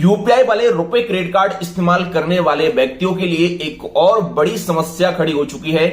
UPI वाले रुपए credit card इस्तेमाल करने वाले व्यक्तियों के लिए एक और बड़ी समस्या खड़ी हो चुकी है।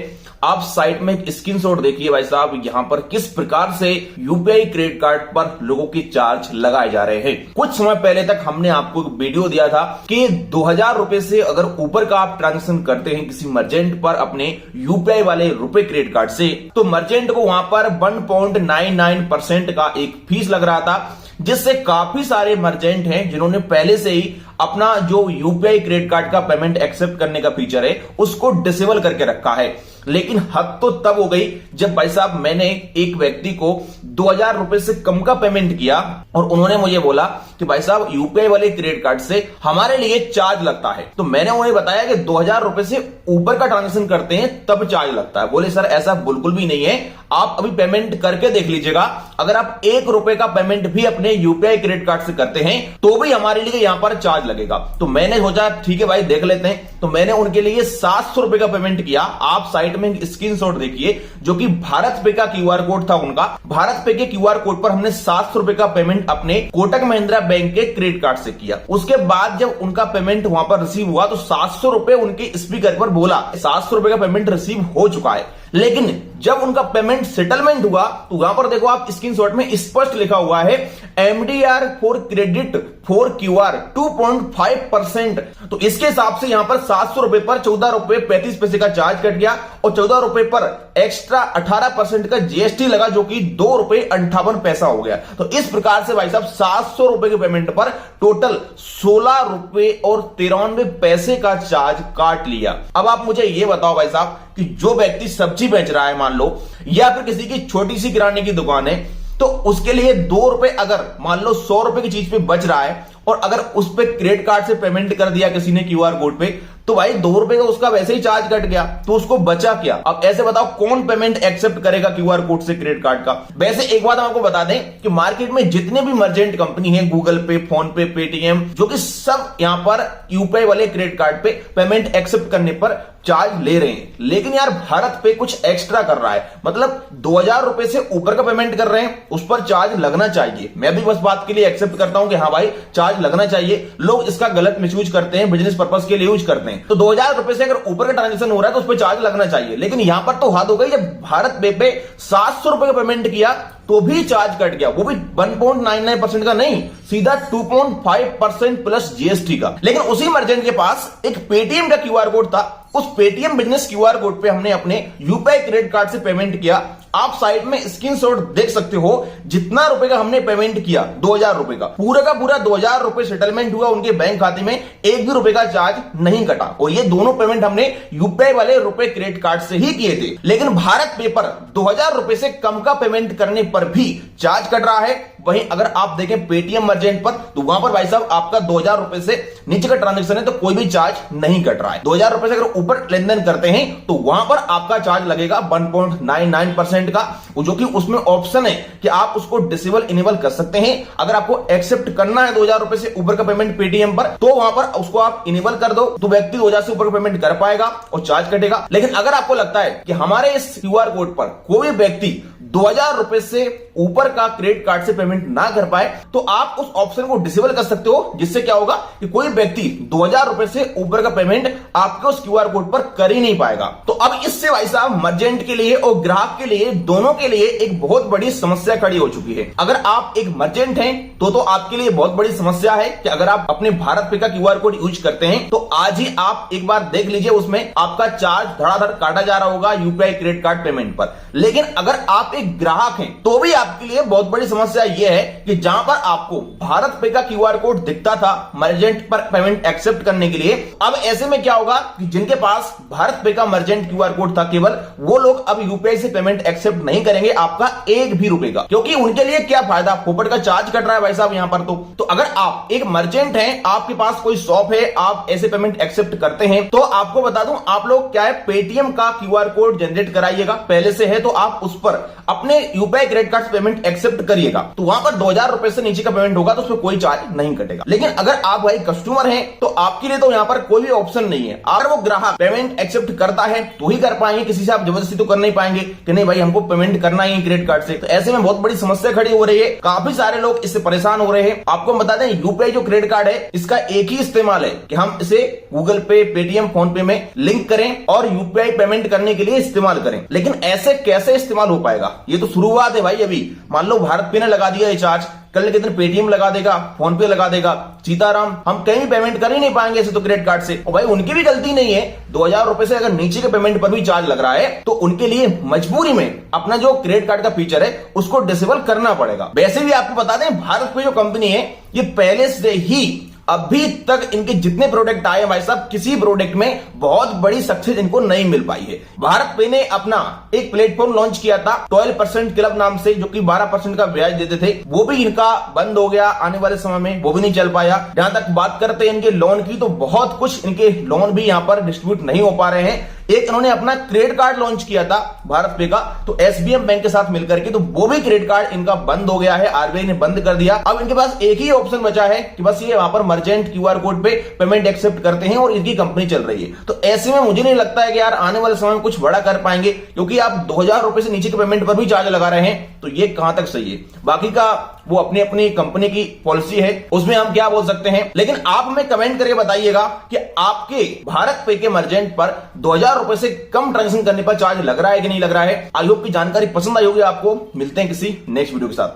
आप साइट में एक स्क्रीनशॉट देखिए भाई साहब, यहां पर किस प्रकार से यूपीआई क्रेडिट कार्ड पर लोगों के चार्ज लगाए जा रहे हैं। कुछ समय पहले तक हमने आपको एक वीडियो दिया था कि 2000 रुपए से अगर ऊपर का आप ट्रांजेक्शन करते हैं किसी मर्चेंट पर अपने यूपीआई वाले रुपए क्रेडिट कार्ड से, तो मर्चेंट को वहां पर 1.99% का एक फीस लग रहा था, जिससे काफी सारे मर्चेंट हैं जिन्होंने पहले से ही अपना जो यूपीआई क्रेडिट कार्ड का पेमेंट एक्सेप्ट करने का फीचर है उसको डिसेबल करके रखा है। लेकिन हद तो तब हो गई जब भाई साहब मैंने एक व्यक्ति को 2000 रुपए से कम का पेमेंट किया और उन्होंने मुझे बोला कि भाई साहब यूपीआई वाले क्रेडिट कार्ड से हमारे लिए चार्ज लगता है। तो मैंने उन्हें बताया कि 2000 रुपए से ऊपर का ट्रांजेक्शन करते हैं तब चार्ज लगता है। बोले सर ऐसा बिल्कुल भी नहीं है, आप अभी पेमेंट करके देख लीजिएगा, अगर आप 1 रुपए का पेमेंट भी अपने यूपीआई क्रेडिट कार्ड से करते हैं तो भी हमारे लिए यहां पर चार्ज लगेगा। तो मैंने सोचा ठीक है भाई देख लेते हैं, तो मैंने उनके लिए 700 रुपए का पेमेंट किया। आप साइट में स्क्रीनशॉट देखिए जो कि भारत पे का क्यूआर कोड था उनका। भारत पे के क्यूआर कोड पर हमने 700 रुपए का पेमेंट अपने कोटक महिंद्रा बैंक के क्रेडिट कार्ड से किया। उसके बाद जब उनका पेमेंट वहां पर रिसीव हुआ तो 700 रुपए उनके स्पीकर पर बोला 700 रुपए का पेमेंट रिसीव हो चुका है। लेकिन जब उनका पेमेंट सेटलमेंट हुआ तो वहां पर देखो आप स्क्रीनशॉट में स्पष्ट लिखा हुआ है MDR for credit for QR 2.5%। तो इसके हिसाब से यहां पर 700 रुपए पर 14 रुपए 35 पैसे का चार्ज कट गया और 14 रुपए पर एक्स्ट्रा 18% का जीएसटी लगा जो कि 2 रुपए 58 पैसा हो गया। तो इस प्रकार से भाई साहब 700 रुपए के पेमेंट पर टोटल 16 रुपए और 93 पैसे का चार्ज काट लिया। अब आप मुझे यह बताओ भाई साहब कि जो व्यक्ति सब्जी बेच रहा है मान लो, या फिर किसी की छोटी सी किराने की दुकान है, तो उसके लिए 2 रुपए अगर मान लो 100 रुपए की चीज पे बच रहा है और अगर उस पे क्रेडिट कार्ड से पेमेंट कर दिया किसी ने क्यूआर कोड पे, तो भाई 2 रुपए का उसका वैसे ही चार्ज कट गया, तो उसको बचा क्या। अब ऐसे बताओ कौन पेमेंट एक्सेप्ट करेगा क्यूआर कोड से क्रेडिट कार्ड का। वैसे एक बात हम आपको बता दें कि मार्केट में जितने भी मर्चेंट कंपनी है, गूगल पे, फोन पे, पेटीएम, जो कि सब यहां पर यूपीआई वाले क्रेडिट कार्ड पे पेमेंट एक्सेप्ट करने पर चार्ज ले रहे हैं। लेकिन यार भारत पे कुछ एक्स्ट्रा कर रहा है, मतलब 2000 रुपए से ऊपर का पेमेंट कर रहे हैं उस पर चार्ज लगना चाहिए। मैं भी बस बात के लिए एक्सेप्ट करता हूं कि हाँ भाई चार्ज लगना चाहिए। लोग इसका गलत मिसयूज करते हैं, बिजनेस पर्पस के लिए यूज करते हैं। तो 2000 रुपए से अगर ऊपर का ट्रांजेक्शन हो रहा है तो उस पर चार्ज लगना चाहिए। लेकिन यहां पर तो हद हो गई, जब भारत पे 700 रुपए का पेमेंट किया तो भी चार्ज कट गया, वो भी 1.99% का नहीं, सीधा 2.5% प्लस जीएसटी का। लेकिन उसी मर्चेंट के पास एक पेटीएम का क्यूआर कोड था, उस पेटीएम बिजनेस क्यूआर कोड पे हमने अपने यूपीआई क्रेडिट कार्ड से पेमेंट किया। आप साइड में स्क्रीनशॉट देख सकते हो, जितना रुपए का हमने पेमेंट किया 2000 रुपए का पूरा 2000 रुपए सेटलमेंट हुआ उनके बैंक खाते में, 1 भी रुपए का चार्ज नहीं कटा। और ये दोनों पेमेंट हमने यूपीआई वाले रुपए क्रेडिट कार्ड से ही किए थे। लेकिन भारत पे पर 2000 रुपए से कम का पेमेंट करने पर भी चार्ज कट रहा है। वहीं अगर आप देखें पेटीएम मर्चेंट पर, तो वहां पर भाई साहब आपका 2000 रुपए से नीचे का ट्रांजेक्शन है तो कोई भी चार्ज नहीं कट रहा है। 2000 रुपए से अगर ऊपर लेन देन करते हैं तो वहां पर आपका चार्ज लगेगा 1.99% का, जो कि उसमें ऑप्शन है कि आप उसको डिसेबल इनेबल कर सकते हैं। अगर आपको एक्सेप्ट करना है 2000 रुपए से ऊपर का पेमेंट पेटीएम पर, तो वहां पर उसको आप इनेबल कर दो, तो व्यक्ति 2000 से ऊपर का पेमेंट कर पाएगा और चार्ज कटेगा। लेकिन अगर आपको लगता है कि हमारे इस क्यूआर कोड पर कोई व्यक्ति 2000 रुपए से ऊपर का क्रेडिट कार्ड से पेमेंट ना कर पाए, तो आप उस ऑप्शन को डिसेबल कर सकते हो, जिससे क्या होगा कि कोई व्यक्ति 2000 रुपए से ऊपर का पेमेंट आपके उस क्यूआर कोड पर कर ही नहीं पाएगा। तो अब इससे भाई साहब मर्चेंट के लिए और ग्राहक के लिए, दोनों के लिए एक बहुत बड़ी समस्या खड़ी हो चुकी है। अगर आप एक मर्चेंट हैं तो आपके लिए बहुत बड़ी समस्या है कि अगर आप अपने भारत पे का क्यूआर कोड यूज करते हैं तो आज ही आप एक बार देख लीजिए, उसमें आपका चार्ज धड़ाधड़ काटा जा रहा होगा यूपीआई क्रेडिट कार्ड पेमेंट पर। लेकिन अगर आप एक ग्राहक हैं तो भी आपके लिए बहुत बड़ी समस्या यह है कि जहां पर आपको भारत पे का क्यूआर कोड दिखता था मर्चेंट पर पेमेंट एक्सेप्ट करने के लिए, अब ऐसे में क्या होगा कि जिनके पास भारत पे का मर्चेंट क्यूआर कोड था केवल, वो लोग अब यूपीआई से पेमेंट एक्सेप्ट नहीं करेंगे आपका 1 भी रुपए का, क्योंकि उनके लिए क्या फायदा, फोकट का चार्ज कट रहा है भाई साहब यहां पर। तो अगर आप एक मर्चेंट हैं, आपके पास कोई शॉप है, आप ऐसे पेमेंट एक्सेप्ट करते हैं, तो आपको बता दूं आप लोग क्या है पेटीएम का क्यूआर कोड जनरेट कराइएगा, पहले से है तो आप उस पर अपने UPI credit card payment accept करिएगा तो वहां पर 2000 रुपए से नीचे का पेमेंट होगा तो उसमें कोई चार्ज नहीं कटेगा। लेकिन अगर आप भाई कस्टमर हैं तो आपके लिए तो यहां पर कोई भी ऑप्शन नहीं है। अगर वो ग्राहक पेमेंट एक्सेप्ट करता है तो ही कर पाएंगे, किसी से आप जबरदस्ती तो कर नहीं पाएंगे कि नहीं भाई हमको पेमेंट करना ही क्रेडिट कार्ड से। तो ऐसे में बहुत बड़ी समस्या खड़ी हो रही है, काफी सारे लोग इससे परेशान हो रहे हैं। आपको बता दें यूपीआई जो क्रेडिट कार्ड है इसका एक ही इस्तेमाल है कि हम इसे गूगल पे, पेटीएम, फोन पे में लिंक करें और यूपीआई पेमेंट करने के लिए इस्तेमाल करें। लेकिन ऐसे कैसे इस्तेमाल हो पाएगा? ये तो शुरुआत है भाई। अभी मान लो भारत पे ने लगा दिया रिचार्ज, कल के दिन पेटीएम लगा देगा, फोन पे लगा देगा, सीताराम हम कहीं भी पेमेंट कर ही नहीं पाएंगे ऐसे तो क्रेडिट कार्ड से। और भाई उनकी भी गलती नहीं है, 2000 रुपए से अगर नीचे के पेमेंट पर भी चार्ज लग रहा है तो उनके लिए मजबूरी में अपना जो क्रेडिट कार्ड का फीचर है उसको डिसेबल करना पड़ेगा। वैसे भी आपको बता दें भारत पे जो कंपनी है ये पहले से ही अभी तक इनके जितने प्रोडक्ट आए भाई साहब किसी प्रोडक्ट में बहुत बड़ी सक्सेस इनको नहीं मिल पाई है। भारत पे ने अपना एक प्लेटफॉर्म लॉन्च किया था 12% क्लब नाम से, जो कि 12% का ब्याज देते थे, वो भी इनका बंद हो गया आने वाले समय में, वो भी नहीं चल पाया। जहां तक बात करते हैं इनके लोन की तो बहुत कुछ इनके लोन भी यहां पर डिस्ट्रीब्यूट नहीं हो पा रहे हैं। एक इन्होंने अपना क्रेडिट कार्ड लॉन्च किया था भारत पे का तो एसबीएम बैंक के साथ मिलकर के, तो वो भी क्रेडिट कार्ड इनका बंद हो गया है, आरबीआई ने बंद कर दिया। अब इनके पास एक ही ऑप्शन बचा है कि बस ये वहां पर मर्चेंट क्यूआर कोड पे पेमेंट एक्सेप्ट करते हैं और इनकी कंपनी चल रही है। तो ऐसे में मुझे नहीं लगता है कि यार आने वाले समय में कुछ बड़ा कर पाएंगे, क्योंकि आप 2000 रुपए से नीचे के पेमेंट पर भी चार्ज लगा रहे हैं तो ये कहां तक सही है। बाकी का वो अपनी अपनी कंपनी की पॉलिसी है, उसमें हम क्या बोल सकते हैं। लेकिन आप हमें कमेंट करके बताइएगा कि आपके भारत पे के मर्चेंट पर 2000 रुपए से कम ट्रांजेक्शन करने पर चार्ज लग रहा है कि नहीं लग रहा है। आई होप की जानकारी पसंद आई होगी आपको। मिलते हैं किसी नेक्स्ट वीडियो के साथ।